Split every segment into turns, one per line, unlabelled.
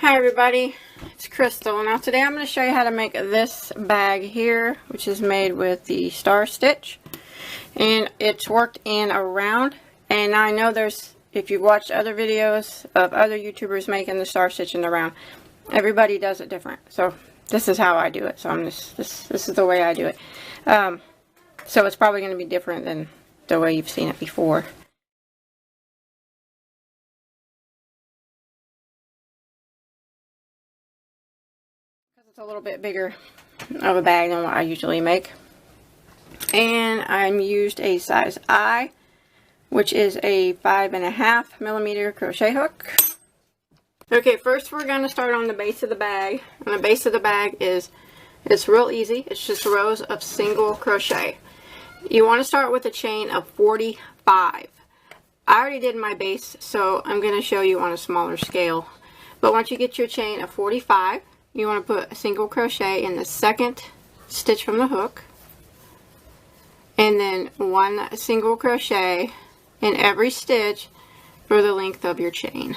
Hi everybody, it's Crystal. Now today I'm going to show you how to make this bag here, which is made with the star stitch, and it's worked in a round. And I know if you watched other videos of other YouTubers making the star stitch in the round, everybody does it different. So this is how I do it. So this is the way I do it. So it's probably going to be different than the way you've seen it before. It's a little bit bigger of a bag than what I usually make, and I used a size I, which is a 5.5mm crochet hook. Okay, first we're going to start on the base of the bag, and the base of the bag it's real easy. It's just rows of single crochet. You want to start with a chain of 45. I already did my base, so I'm going to show you on a smaller scale. But once you get your chain of 45, you want to put a single crochet in the second stitch from the hook, and then one single crochet in every stitch for the length of your chain.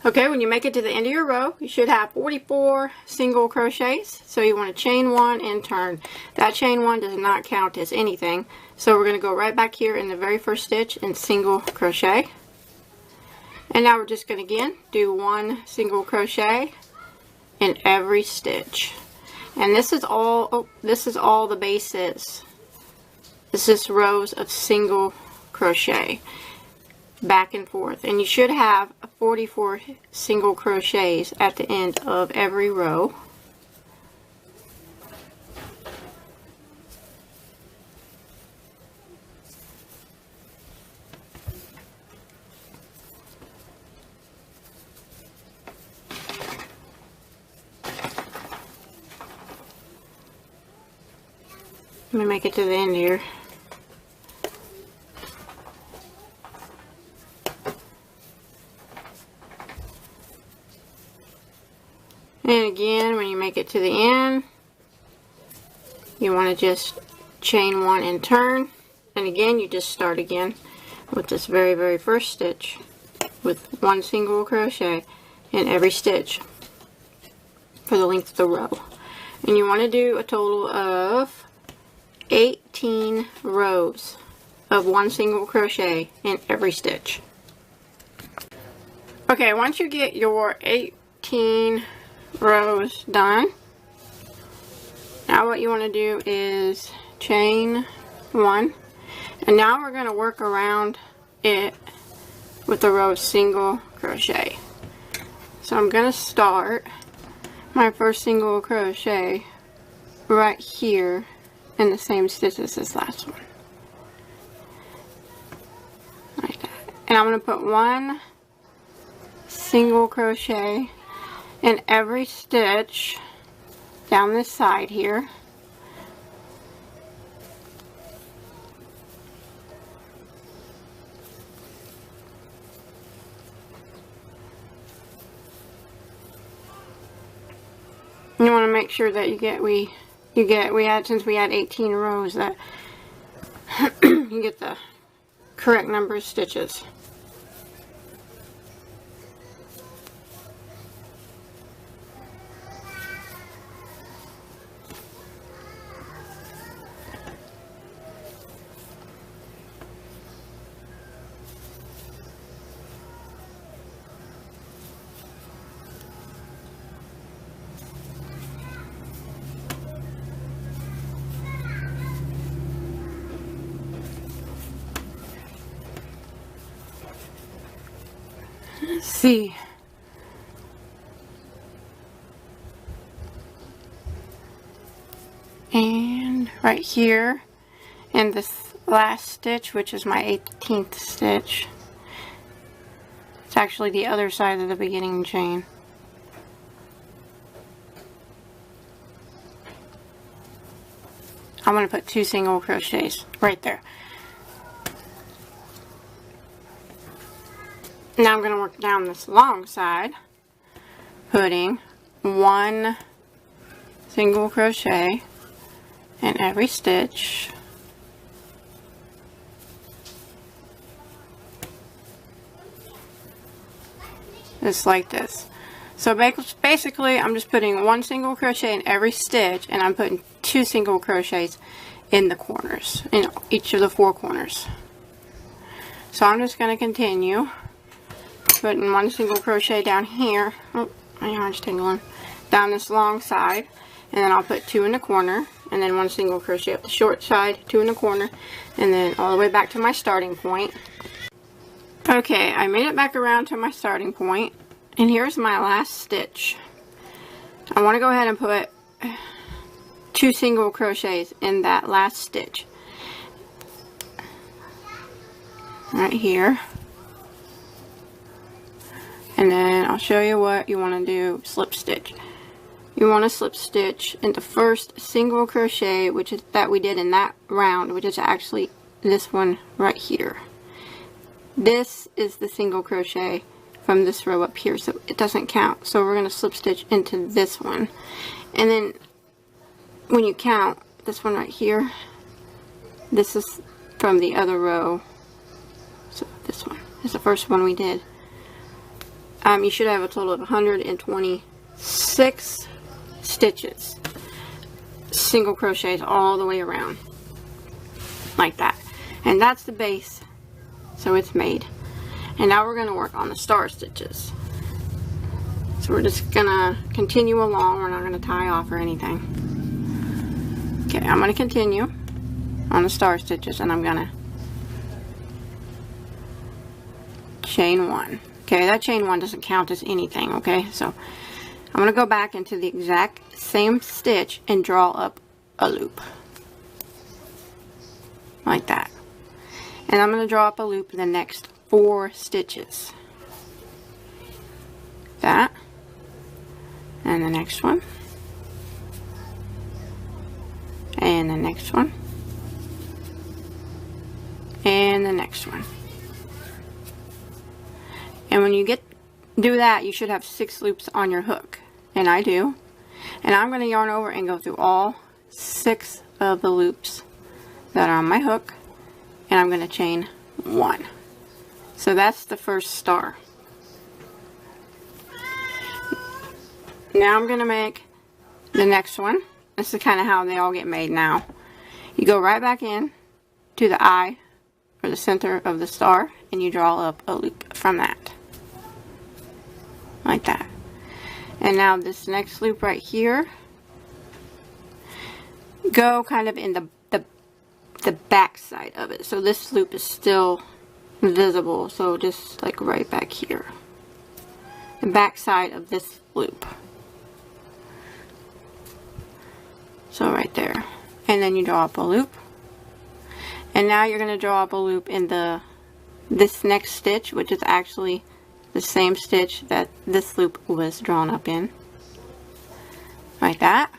Okay, when you make it to the end of your row, you should have 44 single crochets. So you want to chain one and turn. That chain one does not count as anything. So we're going to go right back here in the very first stitch and single crochet. And now we're just going to again do one single crochet in every stitch. And this is all the base is. This is rows of single crochet, back and forth, and you should have 44 single crochets at the end of every row. Let me make it to the end here. And again, when you make it to the end, you want to just chain one and turn. And again, you just start again with this very first stitch with one single crochet in every stitch for the length of the row. And you want to do a total of 18 rows of one single crochet in every stitch. Okay, once you get your 18 rows done, now what you want to do is chain one, and now we're going to work around it with a row of single crochet. So I'm going to start my first single crochet right here in the same stitch as this last one, like that. And I'm going to put one single crochet in every stitch down this side here. You want to make sure that since we had 18 rows, that you get the correct number of stitches. Let's see. And right here in this last stitch, which is my 18th stitch, it's actually the other side of the beginning chain. I'm going to put two single crochets right there. Now I'm going to work down this long side, putting one single crochet in every stitch. Just like this. So basically I'm just putting 1 single crochet in every stitch, and I'm putting 2 single crochets in the corners, in each of the 4 corners. So I'm just going to continue putting 1 single crochet down here. Oh, my yarn's tingling. Down this long side, and then I'll put 2 in the corner, and then 1 single crochet up the short side, 2 in the corner, and then all the way back to my starting point. Okay, I made it back around to my starting point, and here's my last stitch. I want to go ahead and put 2 single crochets in that last stitch. Right here. And then I'll show you what you want to do. Slip stitch. You want to slip stitch in the first single crochet, which is that we did in that round, which is actually this one right here. This is the single crochet from this row up here, so it doesn't count. So we're going to slip stitch into this one, and then when you count this one right here, this is from the other row. So this one is the first one we did. You should have a total of 126 stitches, single crochets all the way around, like that. And that's the base, so it's made. And now we're going to work on the star stitches. So we're just going to continue along. We're not going to tie off or anything. Okay, I'm going to continue on the star stitches, and I'm going to chain 1. Okay, that chain 1 doesn't count as anything, okay? So I'm going to go back into the exact same stitch and draw up a loop. Like that. And I'm going to draw up a loop in the next 4 stitches. That. And the next one. And the next one. And the next one. And when you do that, you should have 6 loops on your hook. And I do. And I'm going to yarn over and go through all 6 of the loops that are on my hook. And I'm going to chain 1. So that's the first star. Now I'm going to make the next one. This is kind of how they all get made now. You go right back in to the eye, or the center of the star, and you draw up a loop from that. Like that. And now this next loop right here, go kind of in the back side of it. So this loop is still visible, so just like right back here. The back side of this loop. So right there. And then you draw up a loop. And now you're going to draw up a loop in this next stitch, which is actually the same stitch that this loop was drawn up in. Like that.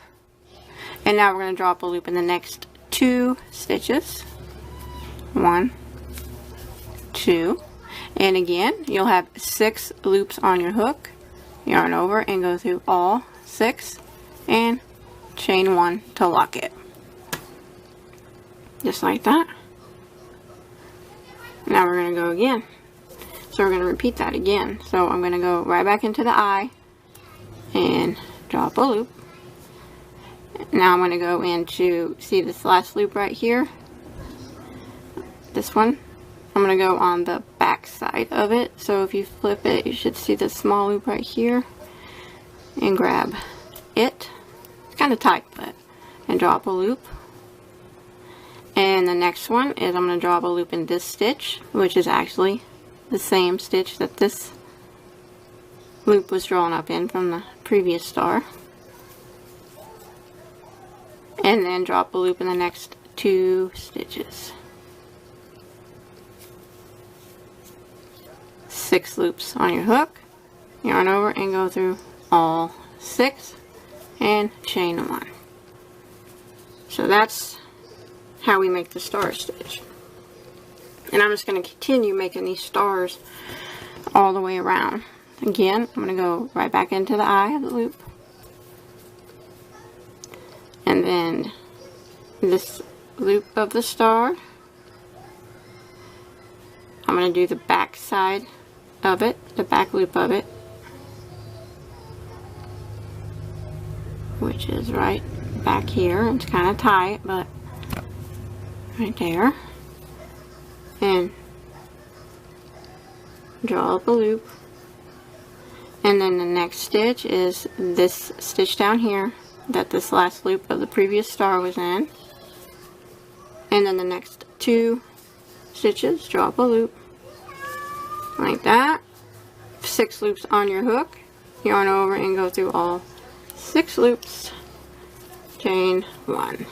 And now we're going to draw up a loop in the next 2 stitches. 1, 2. And again, you'll have 6 loops on your hook. Yarn over and go through all 6 and chain 1 to lock it. Just like that. Now we're going to go again. So we're going to repeat that again. So I'm going to go right back into the eye and draw up a loop. Now I'm going to go into, see this last loop right here? This one. I'm going to go on the back side of it. So if you flip it, you should see this small loop right here. And grab it. It's kind of tight, but, and draw up a loop. And the next one is I'm going to draw up a loop in this stitch, which is actually the same stitch that this loop was drawn up in from the previous star. And then drop a loop in the next 2 stitches. 6 loops on your hook. Yarn over and go through all 6 and chain 1. So that's how we make the star stitch. And I'm just going to continue making these stars all the way around. Again, I'm going to go right back into the eye of the loop. And then this loop of the star. I'm going to do the back side of it, the back loop of it, which is right back here. It's kind of tight, but right there. And draw up a loop. And then the next stitch is this stitch down here that this last loop of the previous star was in. And then the next 2 stitches, draw up a loop like that. 6 loops on your hook, yarn over and go through all 6 loops, chain 1.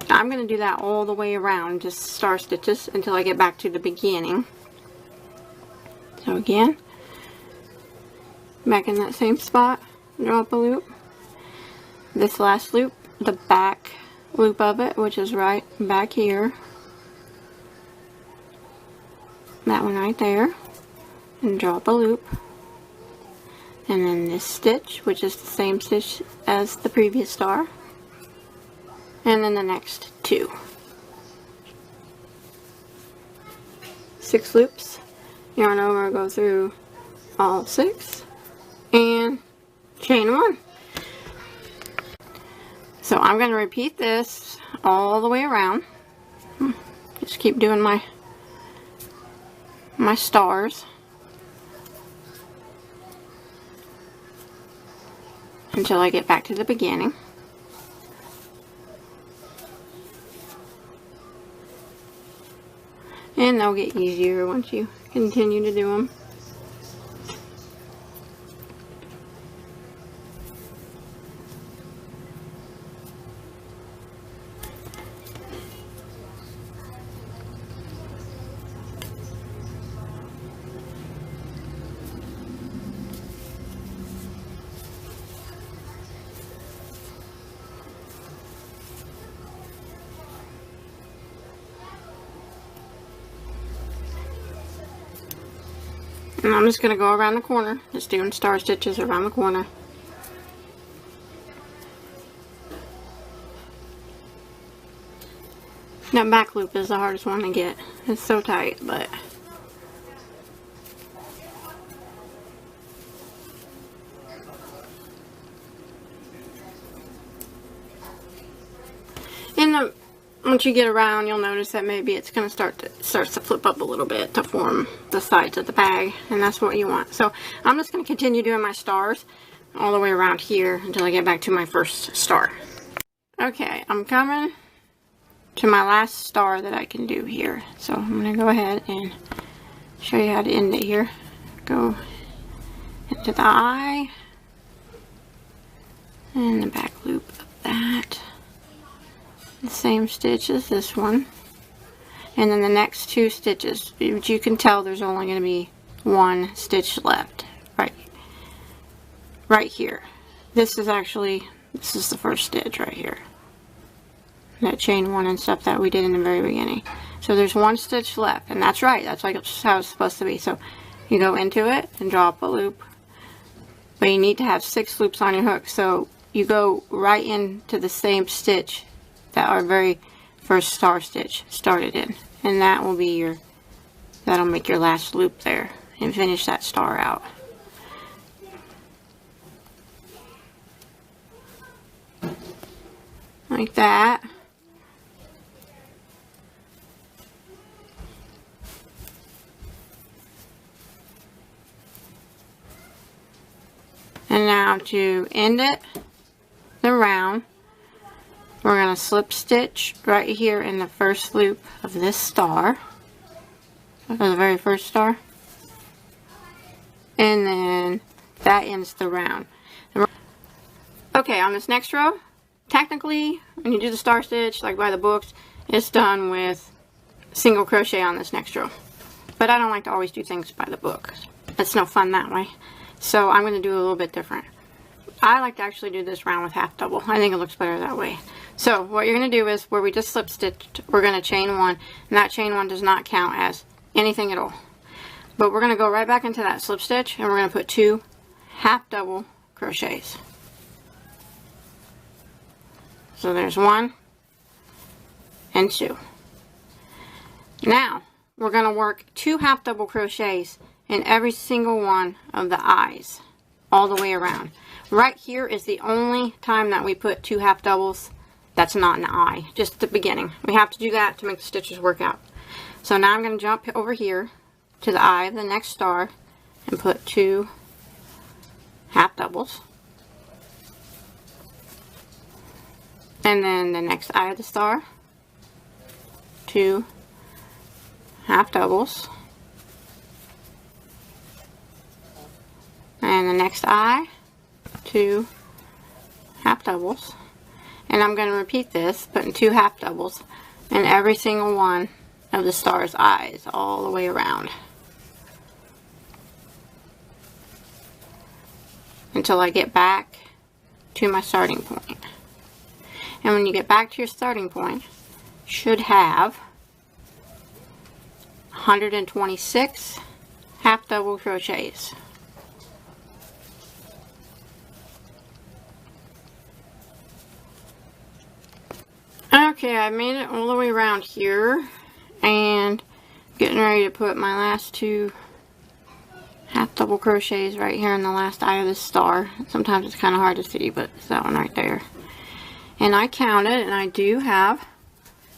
I'm going to do that all the way around, just star stitches until I get back to the beginning. So again, back in that same spot, draw up a loop. This last loop, the back loop of it, which is right back here, that one right there, and draw up a loop. And then this stitch, which is the same stitch as the previous star, and then the next 2. 6 loops, yarn over, go through all 6, and chain 1. So I'm going to repeat this all the way around. Just keep doing my stars until I get back to the beginning. And they'll get easier once you continue to do them. And I'm just going to go around the corner, just doing star stitches around the corner. That back loop is the hardest one to get. It's so tight, but once you get around, you'll notice that maybe it's going to starts to flip up a little bit to form the sides of the bag, and that's what you want. So I'm just going to continue doing my stars all the way around here until I get back to my first star. Okay, I'm coming to my last star that I can do here. So I'm going to go ahead and show you how to end it here. Go into the eye and the back loop of that. The same stitch as this one, and then the next 2 stitches, which you can tell there's only going to be 1 stitch left right here. This is the first stitch right here, that chain 1 and stuff that we did in the very beginning. So there's 1 stitch left, and that's right, that's like how it's supposed to be. So you go into it and draw up a loop, but you need to have 6 loops on your hook, so you go right into the same stitch that our very first star stitch started in, and that'll make your last loop there and finish that star out. Like that. And now to end it, the round, we're going to slip stitch right here in the first loop of this star, of the very first star, and then that ends the round. Okay, on this next row, technically when you do the star stitch like by the books, it's done with single crochet on this next row, but I don't like to always do things by the book. It's no fun that way, so I'm going to do a little bit different. I like to actually do this round with half double. I think it looks better that way. So what you're going to do is, where we just slip stitched, we're going to chain 1, and that chain 1 does not count as anything at all. But we're going to go right back into that slip stitch, and we're going to put 2 half double crochets. So there's 1, and 2. Now we're going to work 2 half double crochets in every single one of the eyes all the way around. Right here is the only time that we put 2 half doubles that's not an eye, just at the beginning. We have to do that to make the stitches work out. So now I'm going to jump over here to the eye of the next star and put 2 half doubles. And then the next eye of the star, 2 half doubles. And the next eye, 2 half doubles. And I'm going to repeat this, putting 2 half doubles in every single one of the star's eyes all the way around until I get back to my starting point. And when you get back to your starting point, you should have 126 half double crochets. Okay, I made it all the way around here and getting ready to put my last 2 half double crochets right here in the last eye of the star. Sometimes it's kind of hard to see, but it's that one right there. And I counted, and I do have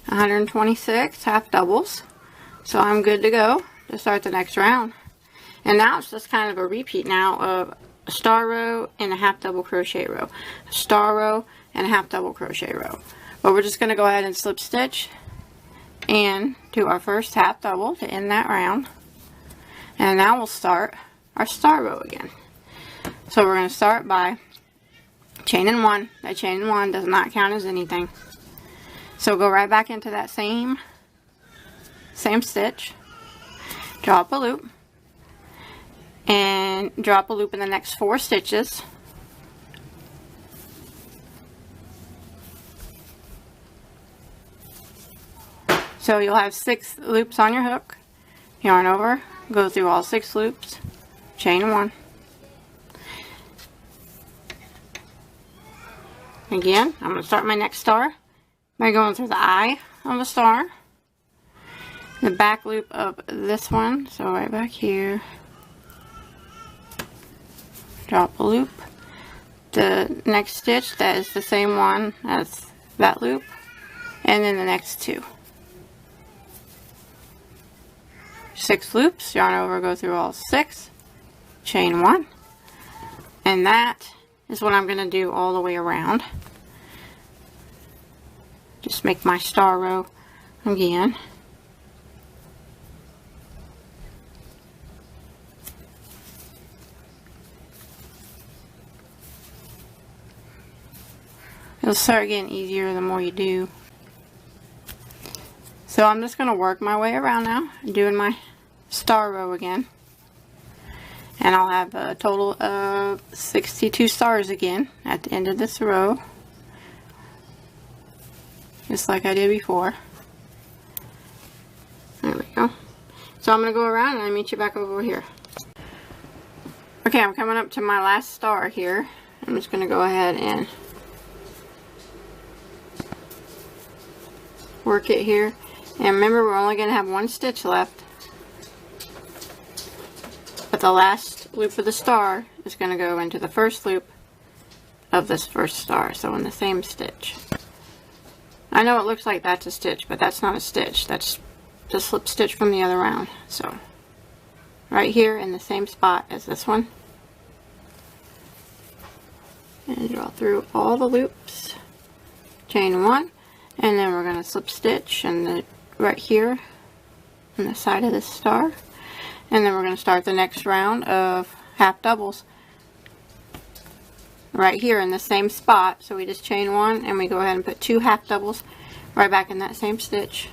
126 half doubles, so I'm good to go to start the next round. And now it's just kind of a repeat now of a star row and a half double crochet row, a star row and a half double crochet row. But we're just going to go ahead and slip stitch and do our first half double to end that round. And now we'll start our star row again. So we're going to start by chaining 1. That chaining 1 does not count as anything. So go right back into that same stitch, drop a loop, and drop a loop in the next 4 stitches. So you'll have 6 loops on your hook, yarn over, go through all 6 loops, chain 1. Again, I'm going to start my next star by going through the eye of the star, the back loop of this one, so right back here, drop a loop, the next stitch that is the same one as that loop, and then the next 2. 6 loops, yarn over, go through all 6, chain 1, and that is what I'm going to do all the way around. Just make my star row again. It'll start getting easier the more you do. So I'm just going to work my way around now, doing my star row again. And I'll have a total of 62 stars again at the end of this row. Just like I did before. There we go. So I'm going to go around and I'll meet you back over here. Okay, I'm coming up to my last star here. I'm just going to go ahead and work it here. And remember, we're only going to have 1 stitch left. But the last loop of the star is going to go into the first loop of this first star. So in the same stitch. I know it looks like that's a stitch, but that's not a stitch. That's the slip stitch from the other round. So right here in the same spot as this one. And draw through all the loops. Chain 1. And then we're going to slip stitch and right here on the side of this star. And then we're going to start the next round of half doubles right here in the same spot. So we just chain 1 and we go ahead and put 2 half doubles right back in that same stitch.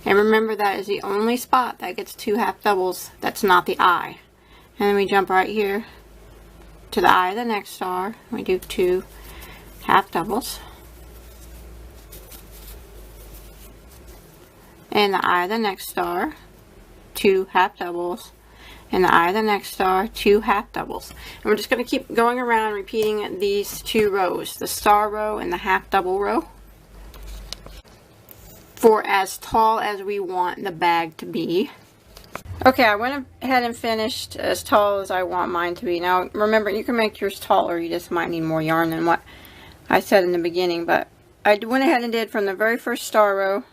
And remember, that is the only spot that gets 2 half doubles that's not the eye. And then we jump right here to the eye of the next star. We do 2 half doubles. And the eye of the next star, 2 half doubles, and the eye of the next star, 2 half doubles. And we're just going to keep going around repeating these 2 rows, the star row and the half double row. for as tall as we want the bag to be. Okay, I went ahead and finished as tall as I want mine to be. Now remember, you can make yours taller, you just might need more yarn than what I said in the beginning, but I went ahead and did from the very first star row,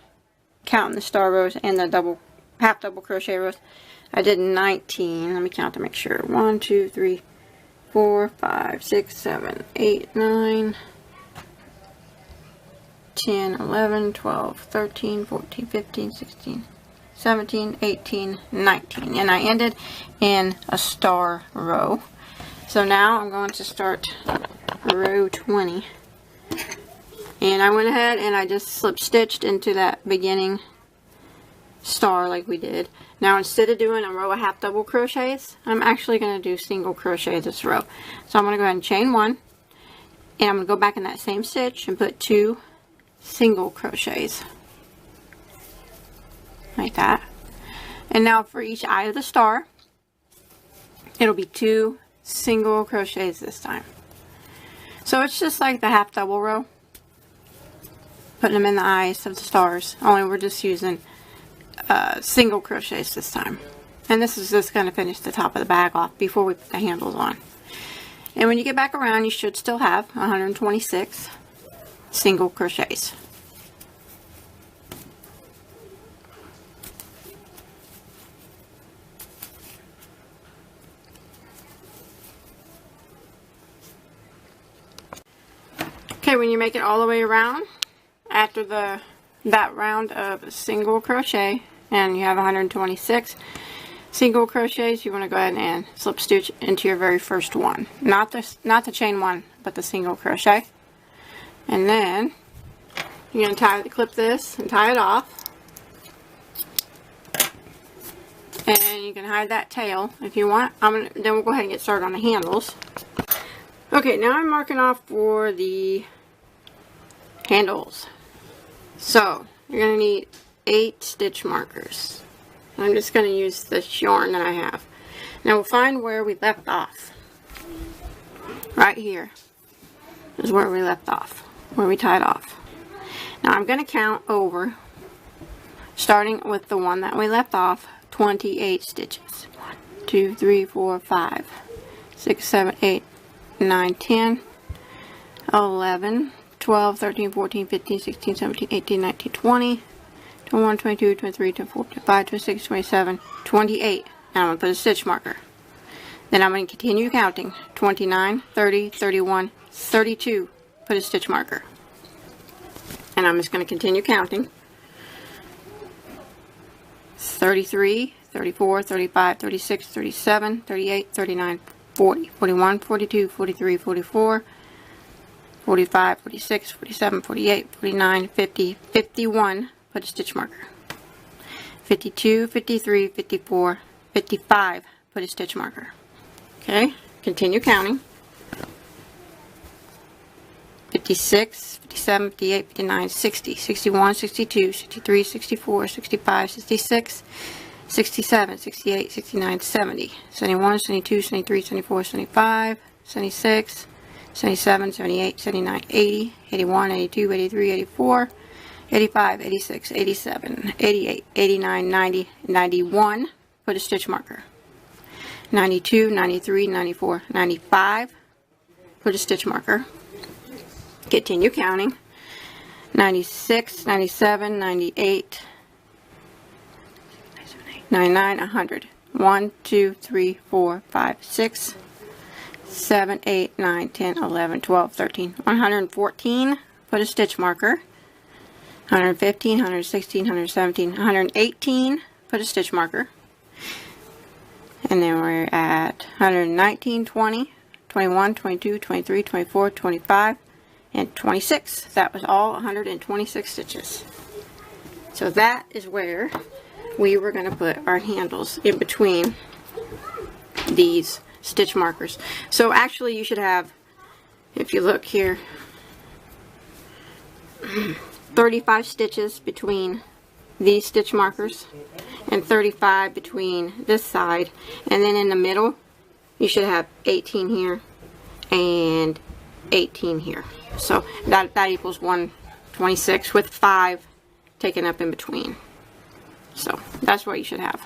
counting the star rows and the half double crochet rows, I did 19. Let me count to make sure. 1, 2, 3, 4, 5, 6, 7, 8, 9, 10, 11, 12, 13, 14, 15, 16, 17, 18, 19. And I ended in a star row. So now I'm going to start row 20. And I went ahead and I just slip stitched into that beginning star like we did. Now instead of doing a row of half double crochets, I'm actually going to do single crochet this row. So I'm going to go ahead and chain 1, and I'm going to go back in that same stitch and put 2 single crochets like that. And now for each eye of the star, it'll be 2 single crochets this time. So it's just like the half double row, putting them in the eyes of the stars, only we're just using single crochets this time. And this is just going to finish the top of the bag off before we put the handles on. And when you get back around, you should still have 126 single crochets. Okay, when you make it all the way around, after that round of single crochet, and you have 126 single crochets, you want to go ahead and slip stitch into your very first one. Not the chain 1, but the single crochet. And then you're going to clip this and tie it off. And you can hide that tail if you want. Then we'll go ahead and get started on the handles. Okay, now I'm marking off for the handles. So you're going to need 8 stitch markers. I'm just going to use this yarn that I have. Now we'll find where we left off. Right here is where we left off, where we tied off. Now I'm going to count over, starting with the one that we left off, 28 stitches. 1, 2, 3, 4, 5, 6, 7, 8, 9, 10, 11, 12, 13, 14, 15, 16, 17, 18, 19, 20, 21, 22, 23, 24, 25, 26, 27, 28. Now I'm going to put a stitch marker. Then I'm going to continue counting. 29, 30, 31, 32. Put a stitch marker. And I'm just going to continue counting. 33, 34, 35, 36, 37, 38, 39, 40, 41, 42, 43, 44, 45, 46, 47, 48, 49, 50, 51, put a stitch marker. 52, 53, 54, 55, put a stitch marker. Okay, continue counting. 56, 57, 58, 59, 60, 61, 62, 63, 64, 65, 66, 67, 68, 69, 70, 71, 72, 73, 74, 75, 76, 77, 78, 79, 80, 81, 82, 83, 84, 85, 86, 87, 88, 89, 90, 91, put a stitch marker. 92, 93, 94, 95, put a stitch marker. Continue counting. 96, 97, 98, 99, 100. 1, 2, 3, 4, 5, 6, 7, 8, 9, 10, 11, 12, 13, 114, put a stitch marker. 115, 116, 117, 118, put a stitch marker. And then we're at 119, 20, 21, 22, 23, 24, 25, and 26. That was all 126 stitches. So that is where we were going to put our handles, in between these stitch markers. So actually you should have, if you look here, 35 stitches between these stitch markers and 35 between this side, and then in the middle you should have 18 here and 18 here. So that equals 126 with 5 taken up in between. So that's what you should have.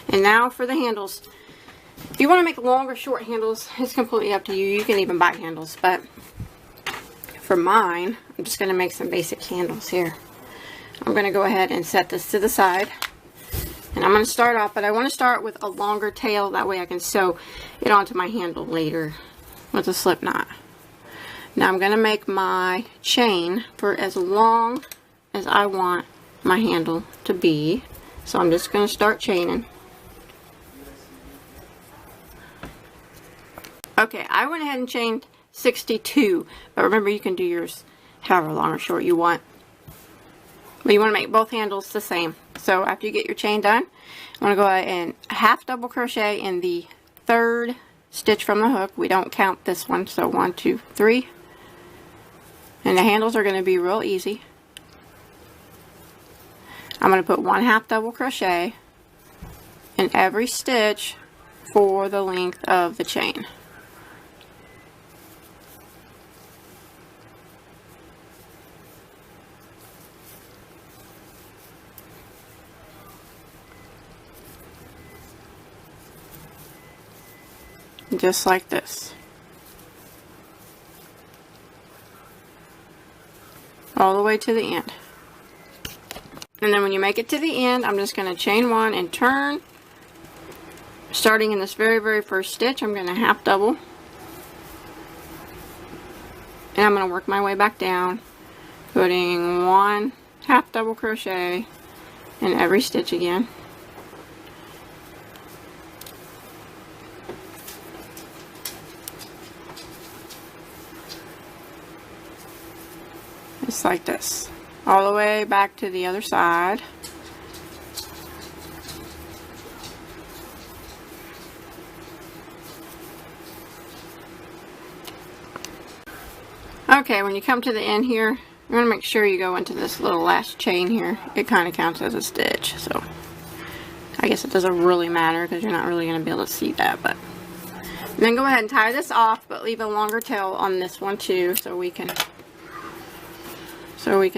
And now for the handles. If you want to make long or short handles, it's completely up to you. You can even buy handles, but for mine, I'm just going to make some basic handles here. I'm going to go ahead and set this to the side. And I'm going to start off, but I want to start with a longer tail. That way I can sew it onto my handle later with a slip knot. Now I'm going to make my chain for as long as I want my handle to be. So I'm just going to start chaining. Okay, I went ahead and chained 62, but remember you can do yours however long or short you want. But you want to make both handles the same. So after you get your chain done, I'm going to go ahead and half double crochet in the third stitch from the hook. We don't count this one, so 1, 2, 3. And the handles are going to be real easy. I'm going to put 1 half double crochet in every stitch for the length of the chain. Just like this. All the way to the end. And then when you make it to the end, I'm just going to chain 1 and turn. Starting in this very first stitch, I'm going to half double. And I'm going to work my way back down, putting 1 half double crochet in every stitch again. Just like this, all the way back to the other side. Okay, when you come to the end here, you want to make sure you go into this little last chain here. It kind of counts as a stitch, so I guess it doesn't really matter because you're not really going to be able to see that. But then go ahead and tie this off, but leave a longer tail on this one too, so we can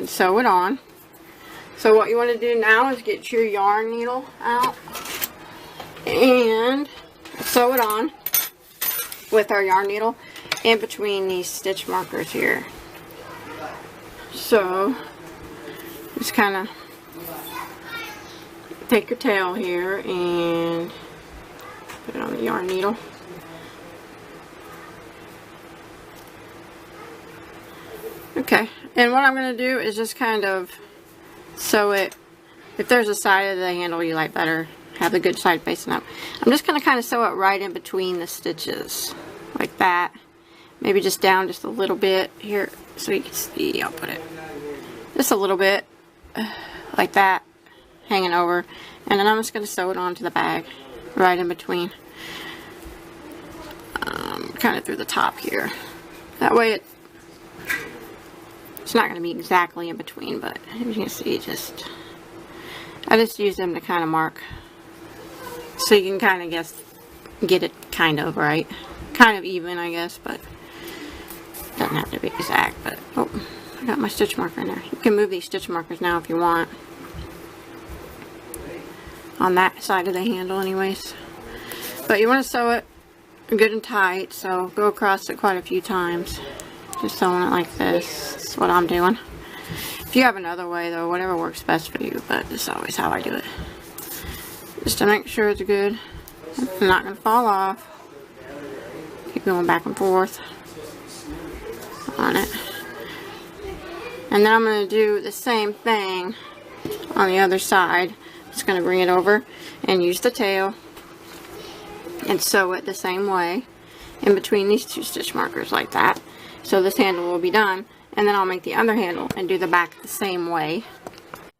sew it on. So what you want to do now is get your yarn needle out and sew it on with our yarn needle in between these stitch markers here. So just kind of take your tail here and put it on the yarn needle. Okay, and what I'm going to do is just kind of sew it. If there's a side of the handle you like better, have the good side facing up. I'm just going to kind of sew it right in between the stitches, like that. Maybe just down just a little bit here, so you can see. I'll put it just a little bit, like that, hanging over. And then I'm just going to sew it onto the bag, right in between, kind of through the top here. That way it's not going to be exactly in between, but as you can see, I just use them to kind of mark, so you can kind of get it kind of right, kind of even, I guess, but it doesn't have to be exact. But oh, I got my stitch marker in there. You can move these stitch markers now if you want, on that side of the handle anyways. But you want to sew it good and tight, so go across it quite a few times. Just sewing it like this. That's what I'm doing. If you have another way though, whatever works best for you, but this is always how I do it. Just to make sure it's good. It's not going to fall off. Keep going back and forth on it. And then I'm going to do the same thing on the other side. Just going to bring it over and use the tail and sew it the same way in between these two stitch markers like that. So this handle will be done, and then I'll make the other handle and do the back the same way.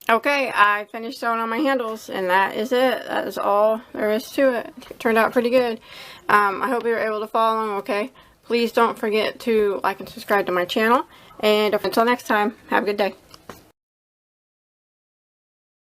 Okay, I finished sewing on my handles, and that is it. That is all there is to it. It turned out pretty good. I hope you were able to follow along okay. Please don't forget to like and subscribe to my channel, and until next time, have a good day.